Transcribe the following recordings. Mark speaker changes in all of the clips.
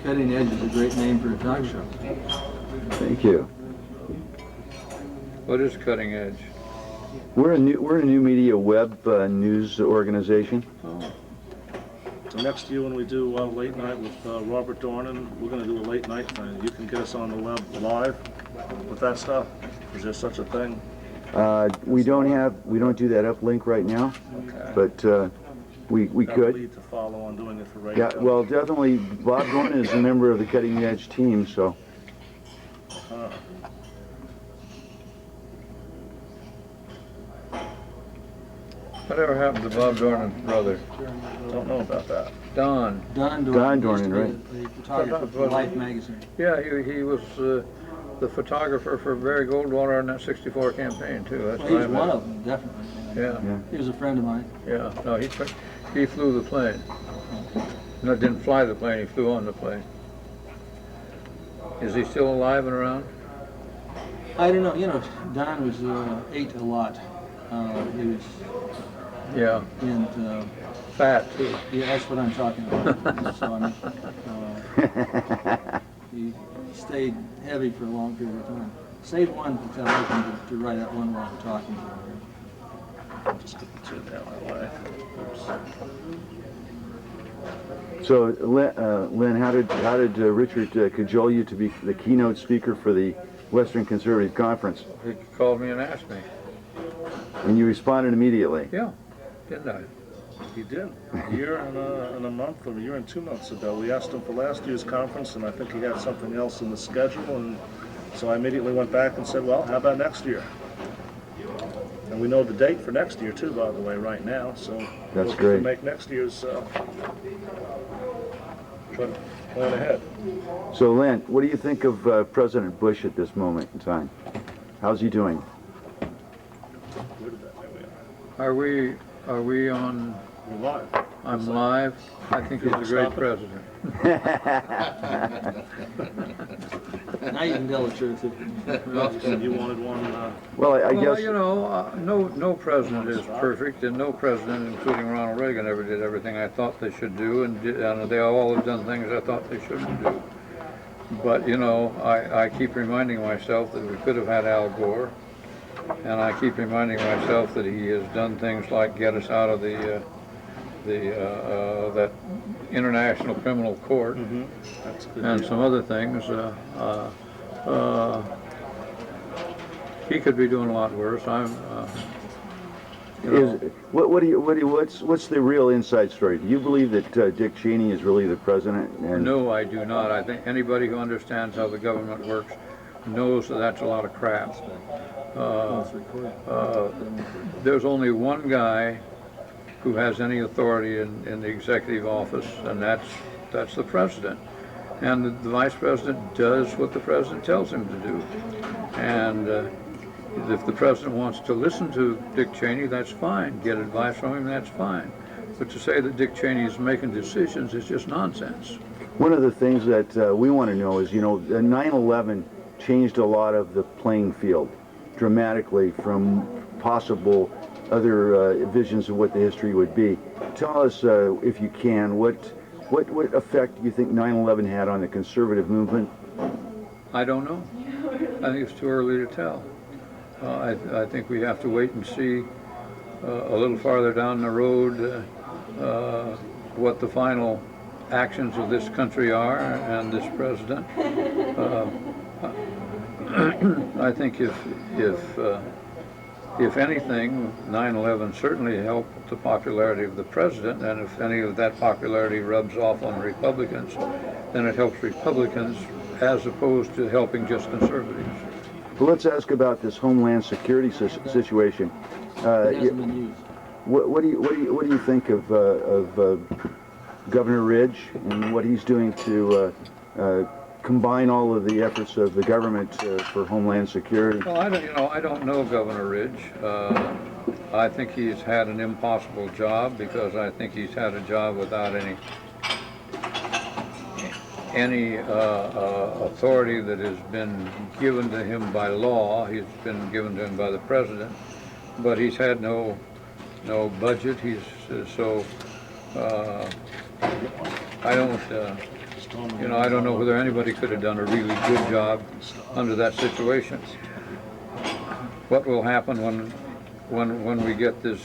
Speaker 1: Cutting Edge is a great name for a talk show.
Speaker 2: Thank you.
Speaker 3: What is Cutting Edge?
Speaker 2: We're a new media web news organization.
Speaker 3: Oh,
Speaker 4: So next year when we do late night with Robert Dornan, we're going to do a late night thing. You can get us on the web live with that stuff. Is there such a thing?
Speaker 2: We don't do that uplink right now,
Speaker 4: Okay.
Speaker 2: but we
Speaker 4: That
Speaker 2: could.
Speaker 4: lead to follow on doing it for radio.
Speaker 2: Yeah, well, definitely. Bob Dornan is a member of the Cutting Edge team, so.
Speaker 3: whatever happened to Bob Dornan's brother?
Speaker 4: Don't know about that.
Speaker 3: Don.
Speaker 1: Don
Speaker 2: Don
Speaker 1: Dornan,
Speaker 2: Dornan,
Speaker 1: the photographer for Life magazine.
Speaker 3: Yeah, he was the photographer for Barry Goldwater in that '64 campaign too. That's
Speaker 1: Well, he was
Speaker 3: what I
Speaker 1: one
Speaker 3: meant.
Speaker 1: of them, definitely.
Speaker 3: Yeah,
Speaker 1: He was a friend of mine.
Speaker 3: yeah. No, he flew the plane. No, didn't fly the plane. He flew on the plane. Is he still alive and around?
Speaker 1: I don't know, you know, Don was ate a lot. He was,
Speaker 3: Yeah,
Speaker 1: and
Speaker 3: fat too.
Speaker 1: yeah, that's what I'm talking about. So, he stayed heavy for a long period of time. Save one to tell him to write that one while I'm talking to him.
Speaker 4: Just get the two down that way. Oops.
Speaker 2: So, Lynn, how did Richard cajole you to be the keynote speaker for the Western Conservative Conference?
Speaker 3: He called me and asked me.
Speaker 2: And you responded immediately.
Speaker 3: Yeah, didn't I?
Speaker 4: He did. A year and a month, or a year and 2 months ago. We asked him for last year's conference, and I think he had something else in the schedule, and so I immediately went back and said, well, how about next year? And we know the date for next year, too, by the way, right now, so
Speaker 2: That's
Speaker 4: we'll
Speaker 2: great.
Speaker 4: make next year's, try to plan ahead.
Speaker 2: So, Lynn, what do you think of President Bush at this moment in time? How's he doing?
Speaker 4: Where did that way we
Speaker 3: Are we on?
Speaker 4: We're live.
Speaker 3: I'm live. I think he's a great
Speaker 4: Stop it.
Speaker 3: president.
Speaker 1: Now you can tell the truth.
Speaker 4: You said you wanted one,
Speaker 2: Well, I
Speaker 3: Well,
Speaker 2: guess.
Speaker 3: you know, no president is perfect, and no president, including Ronald Reagan, ever did everything I thought they should do, and they all have done things I thought they shouldn't do. But you know, I keep reminding myself that we could have had Al Gore, and I keep reminding myself that he has done things like get us out of that International Criminal Court,
Speaker 4: that's good.
Speaker 3: and some other things. He could be doing a lot worse.
Speaker 2: What's the real inside story? Do you believe that Dick Cheney is really the president? And
Speaker 3: No, I do not. I think anybody who understands how the government works knows that that's a lot of crap. There's only one guy who has any authority in the executive office, and that's the president. And the vice president does what the president tells him to do. And if the president wants to listen to Dick Cheney, that's fine. Get advice from him, that's fine. But to say that Dick Cheney is making decisions is just nonsense.
Speaker 2: one of the things that we want to know is, you know, 9/11 changed a lot of the playing field dramatically from possible other visions of what the history would be. Tell us, if you can, what effect do you think 9/11 had on the conservative movement?
Speaker 3: I don't know. I think it's too early to tell. I think we have to wait and see a little farther down the road what the final actions of this country are and this president. I think if anything, 9/11 certainly helped the popularity of the president, and if any of that popularity rubs off on Republicans, then it helps Republicans as opposed to helping just conservatives.
Speaker 2: Well, let's ask about this Homeland Security situation.
Speaker 1: It hasn't been used.
Speaker 2: What do you think of Governor Ridge and what he's doing to combine all of the efforts of the government for Homeland Security?
Speaker 3: Well, I don't know Governor Ridge. I think he's had an impossible job because I think he's had a job without any authority that has been given to him by law. He's been given to him by the president, but he's had no budget. I don't. You know, I don't know whether anybody could have done a really good job under that situation. What will happen when we get this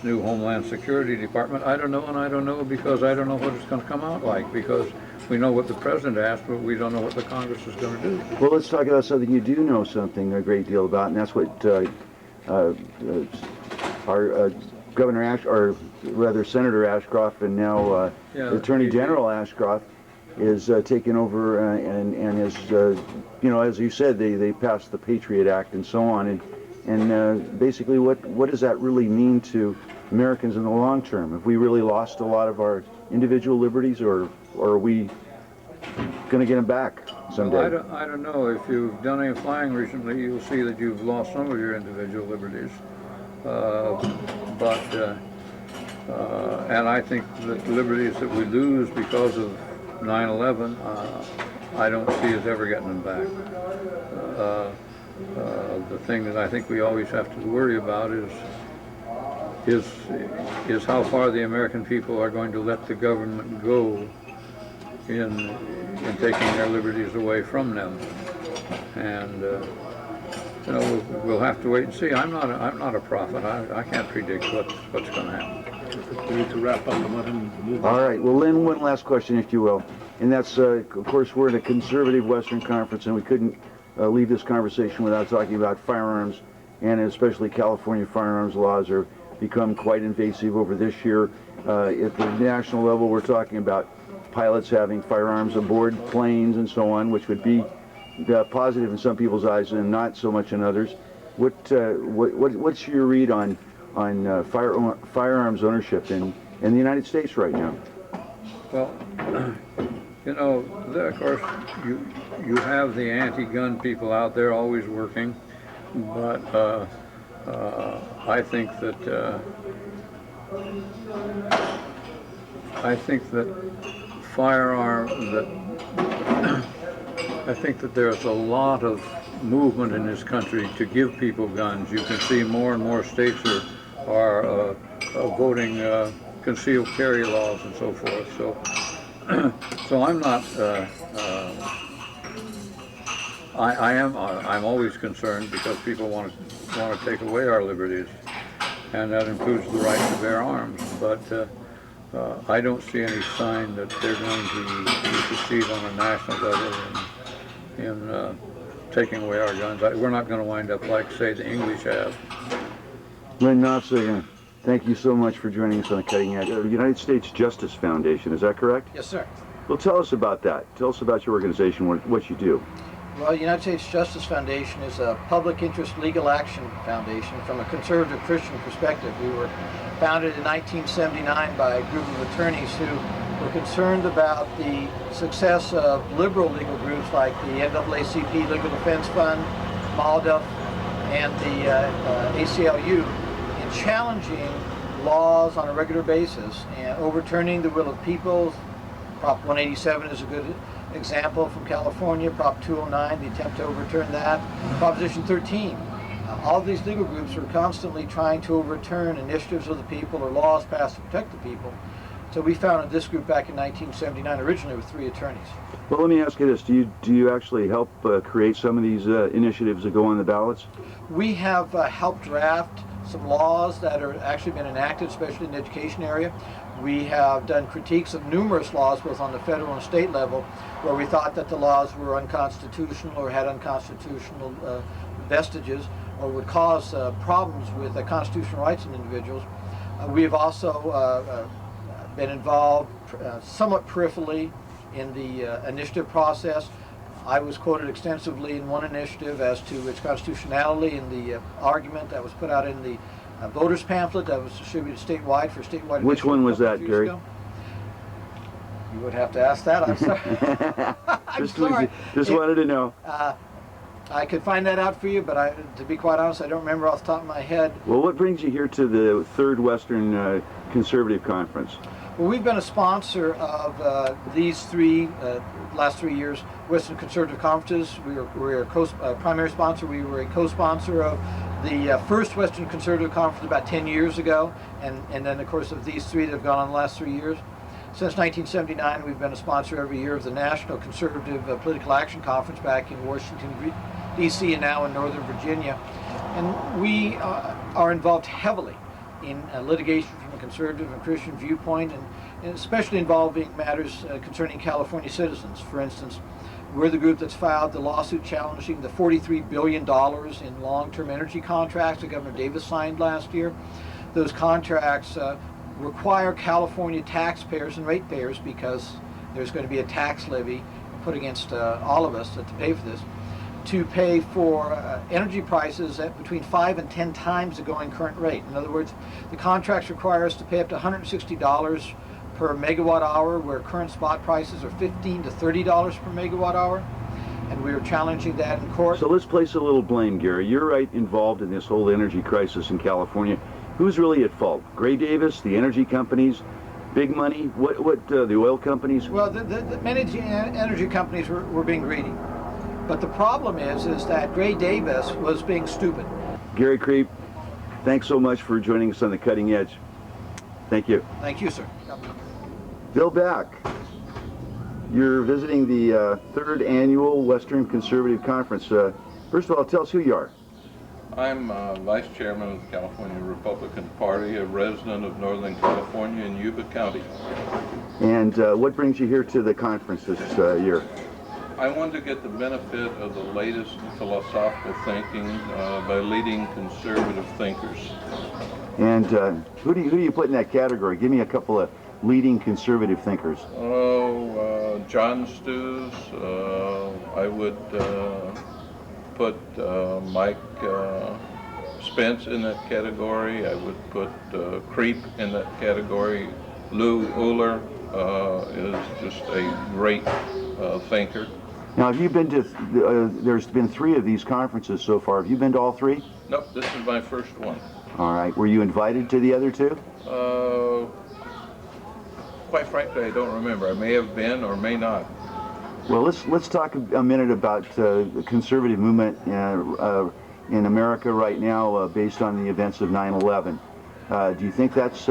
Speaker 3: new Homeland Security Department? I don't know, and I don't know because I don't know what it's going to come out like, because we know what the president asked, but we don't know what the Congress is going to do.
Speaker 2: Well, let's talk about something you do know something a great deal about, and that's what our Governor or rather Senator Ashcroft, and now Attorney General Ashcroft is taking over, and is, you know, as you said, they passed the Patriot Act and so on, and basically what does that really mean to Americans in the long term? Have we really lost a lot of our individual liberties, or are we going to get them back someday?
Speaker 3: Well, I don't know. If you've done any flying recently, you'll see that you've lost some of your individual liberties. And I think that liberties that we lose because of 9/11, I don't see us ever getting them back. The thing that I think we always have to worry about is how far the American people are going to let the government go in taking their liberties away from them. And you know, we'll have to wait and see. I'm not a prophet. I can't predict what's going to happen.
Speaker 4: We need to wrap up and let him move on.
Speaker 2: All right. Well, Lynn, one last question, if you will, and that's, of course, we're in a conservative Western Conference, and we couldn't leave this conversation without talking about firearms, and especially California firearms laws are become quite invasive over this year. At the national level, we're talking about pilots having firearms aboard planes and so on, which would be positive in some people's eyes and not so much in others. What's your read on firearms ownership in the United States right now?
Speaker 3: Well, you know, of course, you have the anti-gun people out there always working, but I think that I think that there's a lot of movement in this country to give people guns. You can see more and more states are voting concealed carry laws and so forth. So I'm not. I'm always concerned because people want to take away our liberties, and that includes the right to bear arms. But I don't see any sign that they're going to succeed on a national level in taking away our guns. We're not going to wind up like, say, the English have.
Speaker 2: Lynn Knopfseger, thank you so much for joining us on the Cutting Edge. The United States Justice Foundation, is that correct?
Speaker 5: Yes, sir.
Speaker 2: Well, tell us about that. Tell us about your organization, what you do.
Speaker 5: Well, the United States Justice Foundation is a public interest legal action foundation from a conservative Christian perspective. We were founded in 1979 by a group of attorneys who were concerned about the success of liberal legal groups like the NAACP Legal Defense Fund, MALDF, and the ACLU in challenging laws on a regular basis and overturning the will of people. Prop 187 is a good example from California, Prop 209, the attempt to overturn that, Proposition 13. All of these legal groups are constantly trying to overturn initiatives of the people or laws passed to protect the people. So we founded this group back in 1979, originally with 3 attorneys.
Speaker 2: Well, let me ask you this. Do you actually help create some of these initiatives that go on the ballots?
Speaker 5: We have helped draft some laws that are actually been enacted, especially in the education area. We have done critiques of numerous laws, both on the federal and state level, where we thought that the laws were unconstitutional or had unconstitutional vestiges or would cause problems with constitutional rights in individuals. We have also been involved somewhat peripherally in the initiative process. I was quoted extensively in one initiative as to its constitutionality in the argument that was put out in the voters pamphlet that was distributed statewide for statewide.
Speaker 2: Which one was that, Gary?
Speaker 5: You would have to ask that. I'm sorry. I'm sorry.
Speaker 2: Just wanted to know.
Speaker 5: I could find that out for you, but to be quite honest, I don't remember off the top of my head.
Speaker 2: Well, what brings you here to the Third Western Conservative Conference?
Speaker 5: Well, we've been a sponsor of these last 3 years, Western Conservative Conferences. We were a primary sponsor. We were a co-sponsor of the first Western Conservative Conference about 10 years ago, and then, of course, of these 3 that have gone on the last 3 years. Since 1979, we've been a sponsor every year of the National Conservative Political Action Conference back in Washington, D.C., and now in Northern Virginia. And we are involved heavily in litigation from a conservative and Christian viewpoint, and especially involving matters concerning California citizens. For instance, we're the group that's filed the lawsuit challenging the $43 billion in long-term energy contracts that Governor Davis signed last year. Those contracts require California taxpayers and ratepayers, because there's going to be a tax levy put against all of us to pay for this, to pay for energy prices at between 5 and 10 times the going current rate. In other words, the contracts require us to pay up to $160 per megawatt hour, where current spot prices are $15 to $30 per megawatt hour, and we are challenging that in court.
Speaker 2: So let's place a little blame, Gary. You're right involved in this whole energy crisis in California. Who's really at fault? Gray Davis, the energy companies, big money, the oil companies?
Speaker 5: Well, the many energy companies were being greedy. But the problem is that Gray Davis was being stupid.
Speaker 2: Gary Creep, thanks so much for joining us on The Cutting Edge. Thank you.
Speaker 5: Thank you, sir.
Speaker 2: Bill Back, you're visiting the third annual Western Conservative Conference. First of all, tell us who you are.
Speaker 6: I'm Vice Chairman of the California Republican Party, a resident of Northern California in Yuba County.
Speaker 2: And what brings you here to the conference this year?
Speaker 6: I wanted to get the benefit of the latest philosophical thinking by leading conservative thinkers.
Speaker 2: And who do you put in that category? Give me a couple of leading conservative thinkers.
Speaker 6: John Stews. I would put Mike Spence in that category. I would put Creep in that category. Lou Uhler is just a great thinker.
Speaker 2: Now, have you been to, there's been 3 of these conferences so far. Have you been to all 3?
Speaker 6: Nope, this is my first one.
Speaker 2: All right. Were you invited to the other 2?
Speaker 6: Quite frankly, I don't remember. I may have been or may not.
Speaker 2: Well, let's talk a minute about the conservative movement in America right now based on the events of 9/11. Do you think that's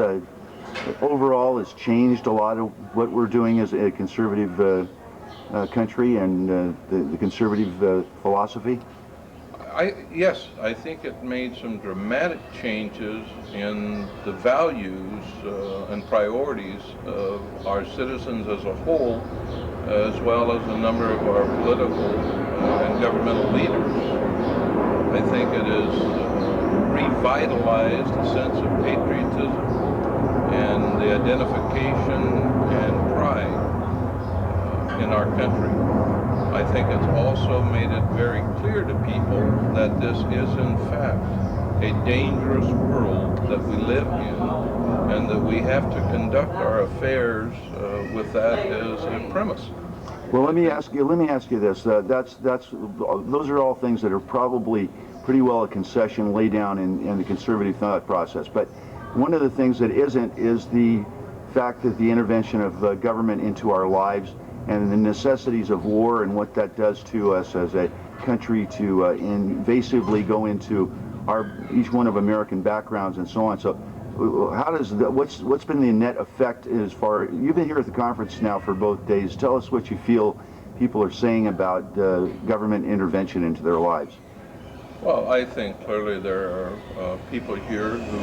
Speaker 2: overall has changed a lot of what we're doing as a conservative country and the conservative philosophy?
Speaker 6: Yes, I think it made some dramatic changes in the values and priorities of our citizens as a whole, as well as a number of our political and governmental leaders. I think it has revitalized the sense of patriotism and the identification and pride in our country. I think it's also made it very clear to people that this is in fact a dangerous world that we live in, and that we have to conduct our affairs with that as a premise.
Speaker 2: Well, let me ask you this. Those are all things that are probably pretty well a concession laid down in the conservative thought process. But one of the things that isn't is the fact that the intervention of government into our lives and the necessities of war and what that does to us as a country to invasively go into each one of American backgrounds and so on. So how does that, what's been the net effect as far, you've been here at the conference now for both days. Tell us what you feel people are saying about government intervention into their lives.
Speaker 6: Well, I think clearly there are people here who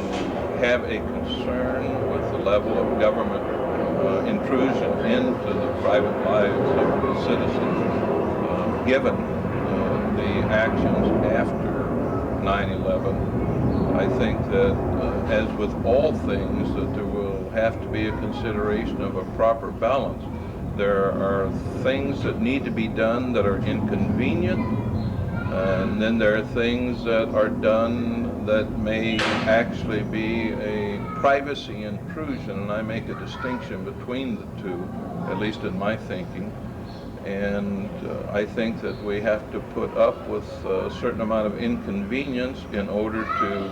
Speaker 6: have a concern with the level of government intrusion into the private lives of the citizens, given the actions after 9/11. I think that, as with all things, that there will have to be a consideration of a proper balance. There are things that need to be done that are inconvenient, and then there are things that are done that may actually be a privacy intrusion, and I make a distinction between the two, at least in my thinking. And I think that we have to put up with a certain amount of inconvenience in order to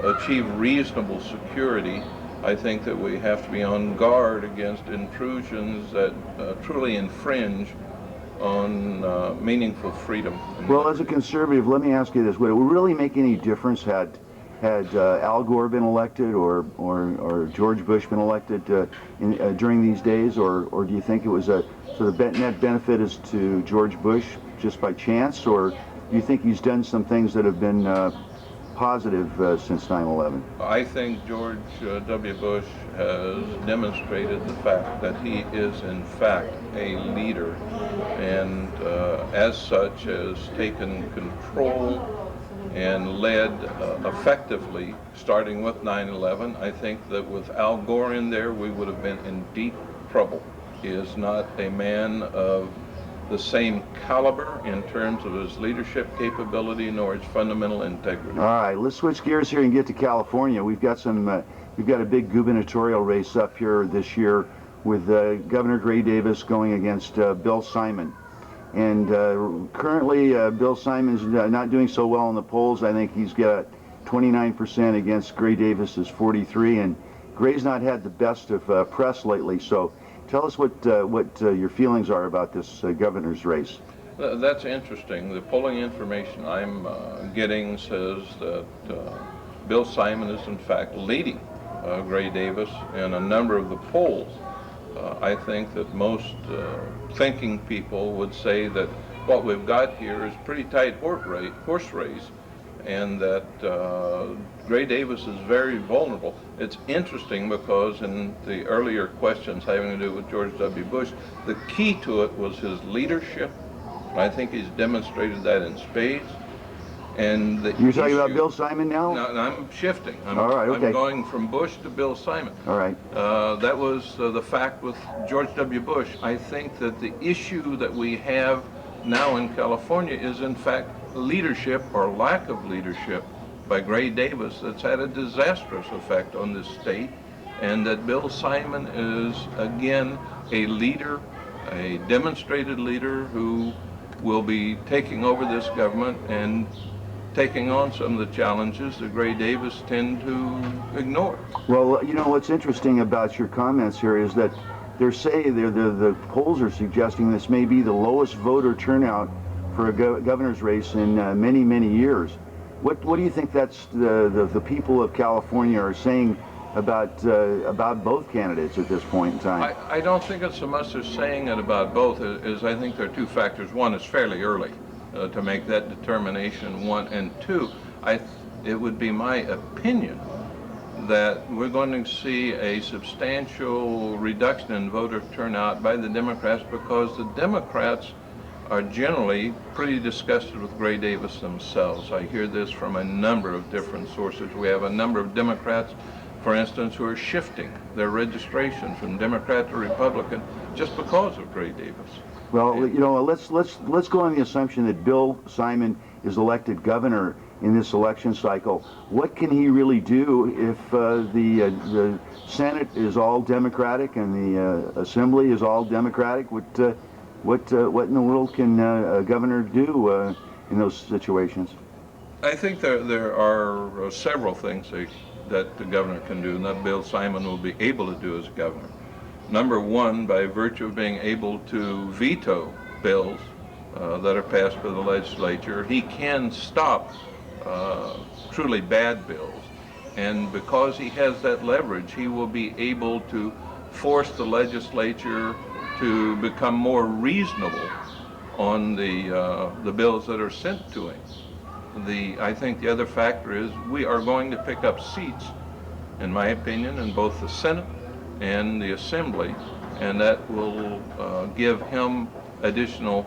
Speaker 6: achieve reasonable security. I think that we have to be on guard against intrusions that truly infringe on meaningful freedom.
Speaker 2: Well, as a conservative, let me ask you this. Would it really make any difference had had Al Gore been elected or George Bush been elected during these days, or do you think it was a sort of net benefit as to George Bush just by chance, or do you think he's done some things that have been positive since 9/11?
Speaker 6: I think George W. Bush has demonstrated the fact that he is in fact a leader, and as such has taken control and led effectively, starting with 9/11. I think that with Al Gore in there, we would have been in deep trouble. He is not a man of the same caliber in terms of his leadership capability nor his fundamental integrity.
Speaker 2: All right, let's switch gears here and get to California. We've got a big gubernatorial race up here this year with Governor Gray Davis going against Bill Simon. And currently, Bill Simon's not doing so well in the polls. I think he's got 29% against Gray Davis's 43%, and Gray's not had the best of press lately. So, tell us what your feelings are about this governor's race.
Speaker 6: That's interesting. The polling information I'm getting says that Bill Simon is in fact leading Gray Davis in a number of the polls. I think that most thinking people would say that what we've got here is pretty tight horse race, and that Gray Davis is very vulnerable. It's interesting because in the earlier questions having to do with George W. Bush, the key to it was his leadership. I think he's demonstrated that in spades. And
Speaker 2: You're talking about Bill Simon now?
Speaker 6: No, I'm shifting.
Speaker 2: All right, okay.
Speaker 6: I'm going from Bush to Bill Simon.
Speaker 2: All right.
Speaker 6: That was the fact with George W. Bush. I think that the issue that we have now in California is in fact leadership or lack of leadership by Gray Davis that's had a disastrous effect on this state, and that Bill Simon is again a leader, a demonstrated leader who will be taking over this government and taking on some of the challenges that Gray Davis tend to ignore.
Speaker 2: Well, you know, what's interesting about your comments here is that the polls are suggesting this may be the lowest voter turnout for a governor's race in many, many years. What do you think that's the people of California are saying about both candidates at this point in time?
Speaker 6: I don't think it's so much as saying it about both as I think there are two factors. One, it's fairly early to make that determination, one, and two, it would be my opinion that we're going to see a substantial reduction in voter turnout by the Democrats because the Democrats are generally pretty disgusted with Gray Davis themselves. I hear this from a number of different sources. We have a number of Democrats, for instance, who are shifting their registration from Democrat to Republican just because of Gray Davis.
Speaker 2: Well, you know, let's go on the assumption that Bill Simon is elected governor in this election cycle. What can he really do if the Senate is all Democratic and the Assembly is all Democratic? What in the world can a governor do in those situations?
Speaker 6: I think there are several things that the governor can do, and that Bill Simon will be able to do as governor. Number one, by virtue of being able to veto bills that are passed by the legislature, he can stop truly bad bills. And because he has that leverage, he will be able to force the legislature to become more reasonable on the bills that are sent to him. I think the other factor is we are going to pick up seats, in my opinion, in both the Senate and the Assembly, and that will give him additional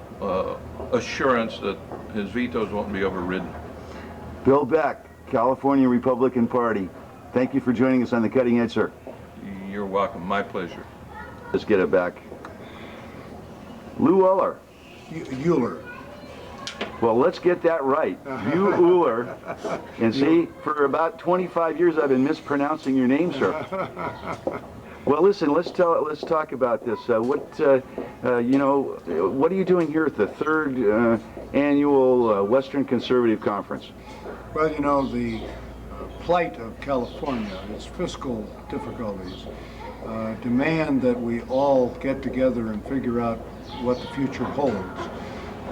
Speaker 6: assurance that his vetoes won't be overridden.
Speaker 2: Bill Beck, California Republican Party. Thank you for joining us on The Cutting Edge, sir.
Speaker 6: You're welcome. My pleasure.
Speaker 2: Let's get it back. Lou Uller.
Speaker 7: Euler.
Speaker 2: Well, let's get that right. You Uller. And see, for about 25 years I've been mispronouncing your name, sir. Well, listen, let's talk about this. What are you doing here at the third annual Western Conservative Conference?
Speaker 7: Well, you know, the plight of California, its fiscal difficulties, demand that we all get together and figure out what the future holds.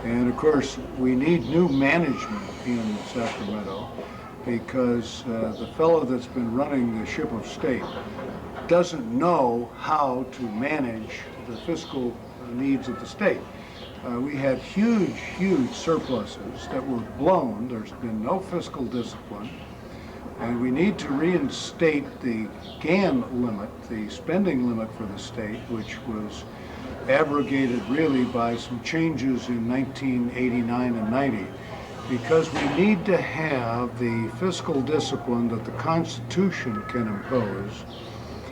Speaker 7: And of course, we need new management in Sacramento. because the fellow that's been running the ship of state doesn't know how to manage the fiscal needs of the state. We had huge surpluses that were blown. There's been no fiscal discipline. And we need to reinstate the GAN limit, the spending limit for the state, which was abrogated really by some changes in 1989 and 90, because we need to have the fiscal discipline that the Constitution can impose.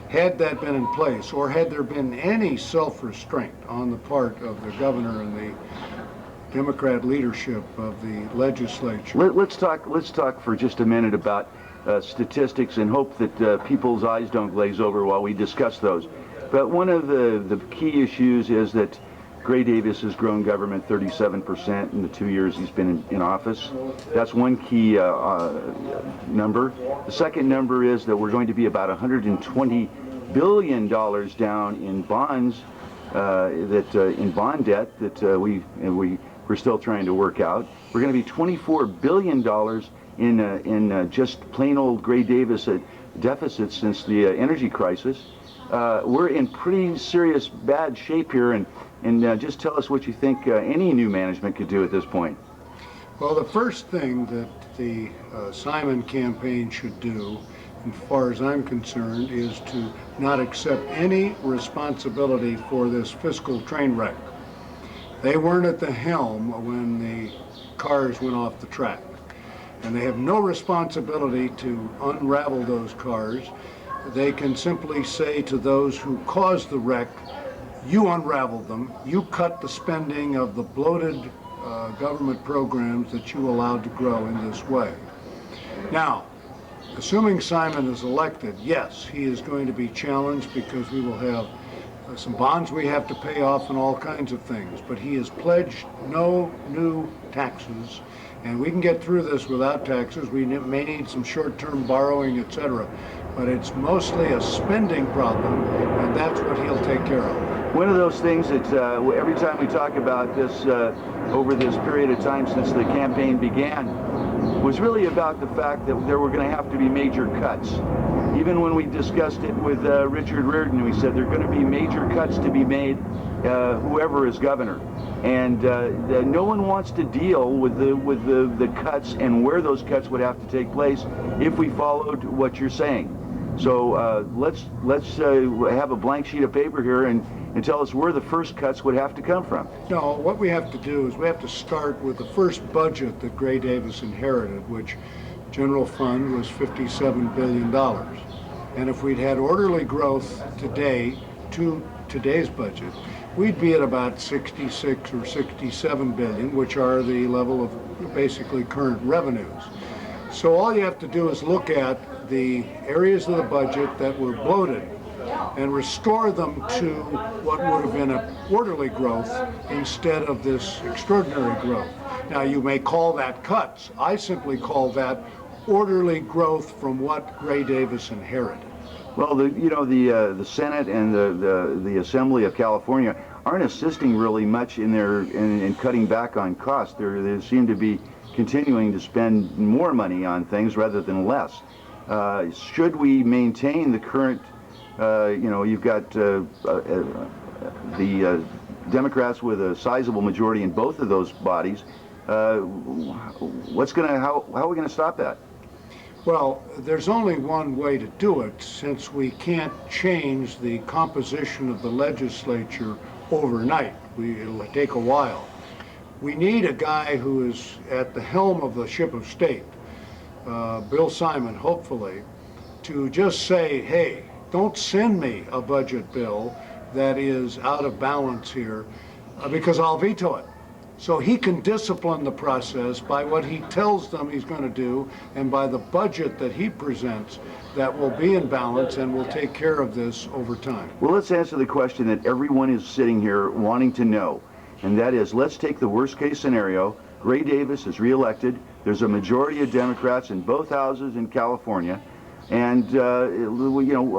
Speaker 7: Had that been in place, or had there been any self-restraint on the part of the governor and the Democrat leadership of the legislature.
Speaker 2: Let's talk for just a minute about statistics, and hope that people's eyes don't glaze over while we discuss those. But one of the key issues is that Gray Davis has grown government 37% in the 2 years he's been in office. That's one key number. The second number is that we're going to be about $120 billion down in bonds, in bond debt that we're still trying to work out. We're going to be $24 billion in just plain old Gray Davis deficits since the energy crisis. We're in pretty serious bad shape here, and just tell us what you think any new management could do at this point.
Speaker 7: Well, the first thing that the Simon campaign should do, as far as I'm concerned, is to not accept any responsibility for this fiscal train wreck. They weren't at the helm when the cars went off the track, and they have no responsibility to unravel those cars. They can simply say to those who caused the wreck, you unraveled them, you cut the spending of the bloated government programs that you allowed to grow in this way. Now, assuming Simon is elected, yes, he is going to be challenged because we will have some bonds we have to pay off and all kinds of things, but he has pledged no new taxes, and we can get through this without taxes. We may need some short-term borrowing, etc., but it's mostly a spending problem, and that's what he'll take care of.
Speaker 2: One of those things that every time we talk about this over this period of time since the campaign began was really about the fact that there were going to have to be major cuts. Even when we discussed it with Richard Riordan, we said there are going to be major cuts to be made, whoever is governor. And no one wants to deal with the cuts and where those cuts would have to take place if we followed what you're saying. So let's have a blank sheet of paper here and tell us where the first cuts would have to come from.
Speaker 7: No, what we have to do is we have to start with the first budget that Gray Davis inherited, which general fund was $57 billion. And if we'd had orderly growth today to today's budget, we'd be at about 66 or 67 billion, which are the level of basically current revenues. So all you have to do is look at the areas of the budget that were bloated and restore them to what would have been an orderly growth instead of this extraordinary growth. Now, you may call that cuts. I simply call that orderly growth from what Gray Davis inherited.
Speaker 2: Well, the Senate and the Assembly of California aren't assisting really much in cutting back on costs. They seem to be continuing to spend more money on things rather than less. Should we maintain the current, you've got the Democrats with a sizable majority in both of those bodies. How are we going to stop that?
Speaker 7: Well, there's only one way to do it, since we can't change the composition of the legislature overnight. It'll take a while. We need a guy who is at the helm of the ship of state, Bill Simon, hopefully, to just say, hey, don't send me a budget bill that is out of balance here, because I'll veto it. So he can discipline the process by what he tells them he's going to do, and by the budget that he presents that will be in balance and will take care of this over time.
Speaker 2: Well, let's answer the question that everyone is sitting here wanting to know, and that is, let's take the worst case scenario. Gray Davis is reelected. There's a majority of Democrats in both houses in California, and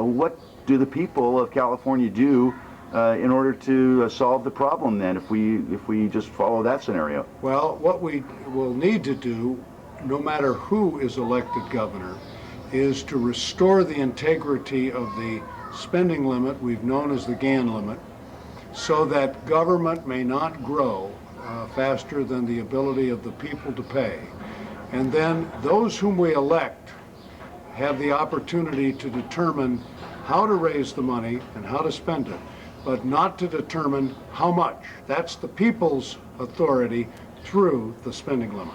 Speaker 2: what do the people of California do in order to solve the problem then, if we just follow that scenario?
Speaker 7: Well, what we will need to do no matter who is elected governor, is to restore the integrity of the spending limit we've known as the GAN limit, so that government may not grow faster than the ability of the people to pay. And then those whom we elect have the opportunity to determine how to raise the money and how to spend it, but not to determine how much. That's the people's authority through the spending limit.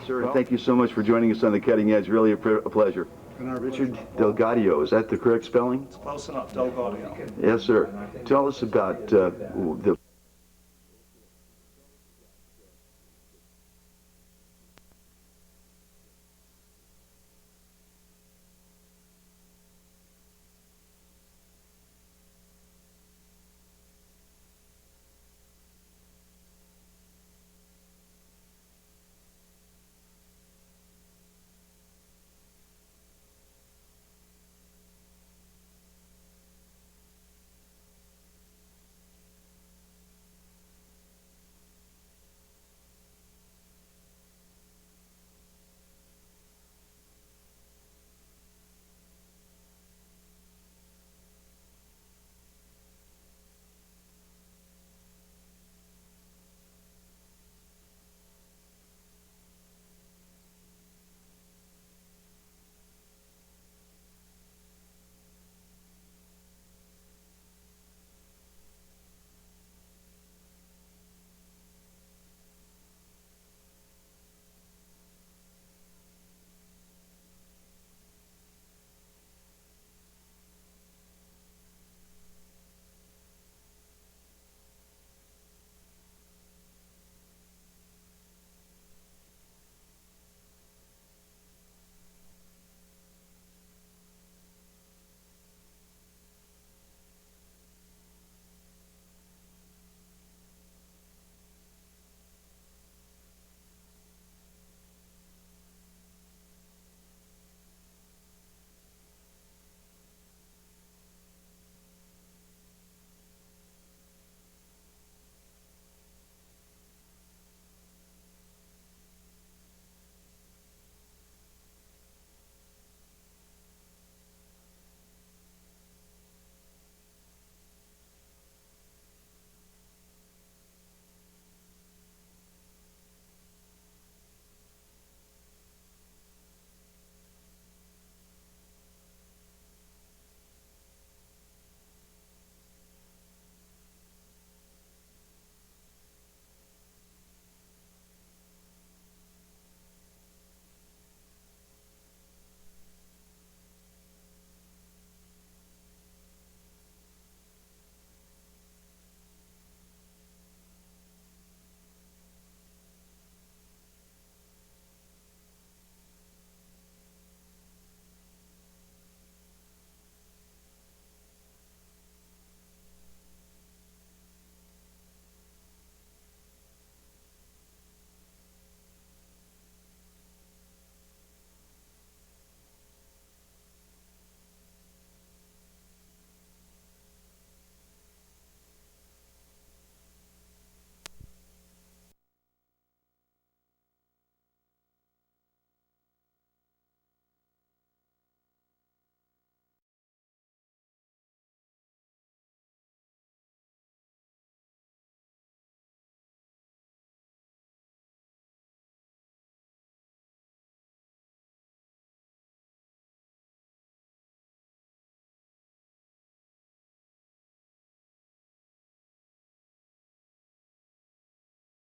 Speaker 2: Sir, thank you so much for joining us on The Cutting Edge. Really a pleasure. Richard Delgadio, is that the correct spelling?
Speaker 4: It's close enough, Del Gaudio.
Speaker 2: Yes, sir. Tell us about the